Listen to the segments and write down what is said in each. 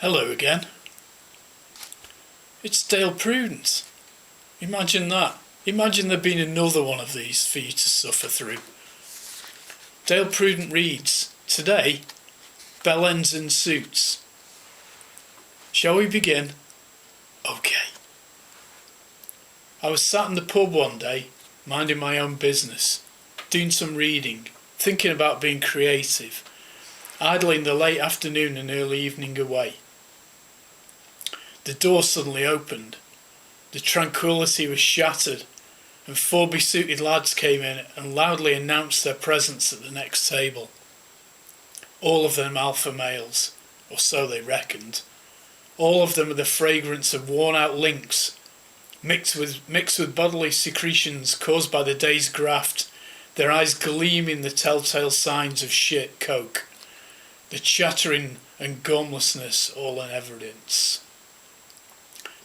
Hello again. It's Dale Prudent. Imagine that. Imagine there being another one of these for you to suffer through. Dale Prudent reads, today, Bellends in suits. Shall we begin? Okay. I was sat in the pub one day, minding my own business, doing some reading, thinking about being creative, idling the late afternoon and early evening away. The door suddenly opened. The tranquillity was shattered, and 4 besuited lads came in and loudly announced their presence at the next table. All of them alpha males, or so they reckoned. All of them with the fragrance of worn-out links, mixed with bodily secretions caused by the day's graft, their eyes gleaming the telltale signs of shit coke, the chattering and gumlessness all in evidence.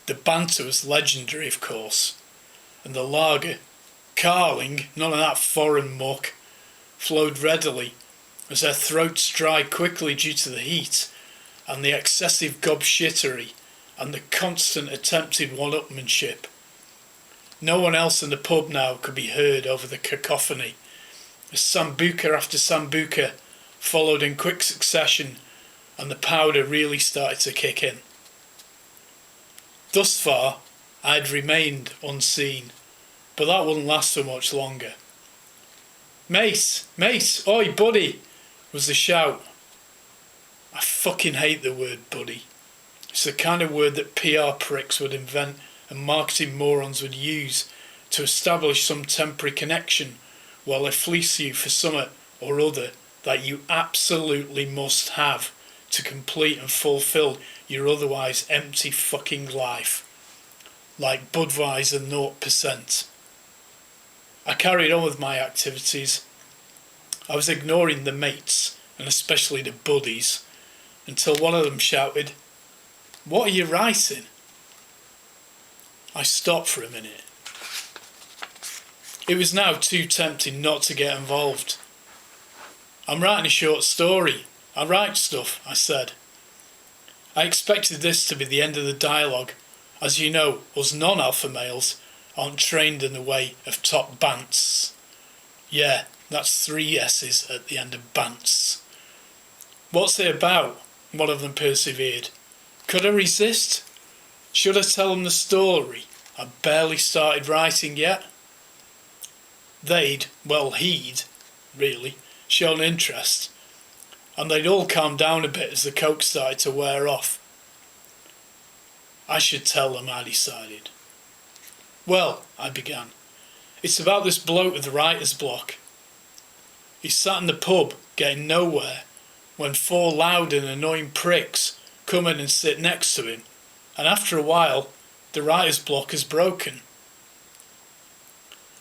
The banter was legendary, of course, and the lager, Carling, none of that foreign muck, flowed readily as their throats dried quickly due to the heat and the excessive gobshittery and the constant attempted one-upmanship. No one else in the pub now could be heard over the cacophony, as sambuca after sambuca followed in quick succession and the powder really started to kick in. Thus far, I had remained unseen, but that wouldn't last for much longer. Mate, oi buddy, was the shout. I fucking hate the word buddy. It's the kind of word that PR pricks would invent and marketing morons would use to establish some temporary connection while they fleece you for something or other that you absolutely must have to complete and fulfill your otherwise empty fucking life. Like Budweiser 0%. I carried on with my activities. I was ignoring the mates, and especially the buddies, until one of them shouted, "What are you writing?" I stopped for a minute. It was now too tempting not to get involved. "I'm writing a short story. I write stuff," I said. I expected this to be the end of the dialogue. As you know, us non-alpha males aren't trained in the way of top bants. Yeah, that's 3 S's at the end of bants. "What's it about?" one of them persevered. Could I resist? Should I tell them the story? I'd barely started writing yet. He'd, really, shown interest, and they'd all calmed down a bit as the coke started to wear off. I should tell them, I decided. "Well," I began, "it's about this bloke with the writer's block. He sat in the pub, getting nowhere, when 4 loud and annoying pricks come in and sit next to him, and after a while, the writer's block is broken."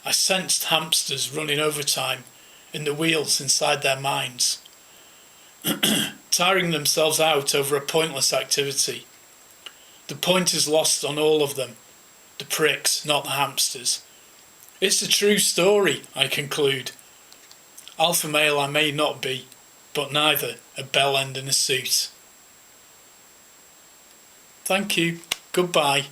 I sensed hamsters running overtime in the wheels inside their minds, tiring themselves out over a pointless activity. The point is lost on all of them, the pricks, not the hamsters. It's a true story, I conclude. Alpha male I may not be, but neither a bell end in a suit. Thank you. Goodbye.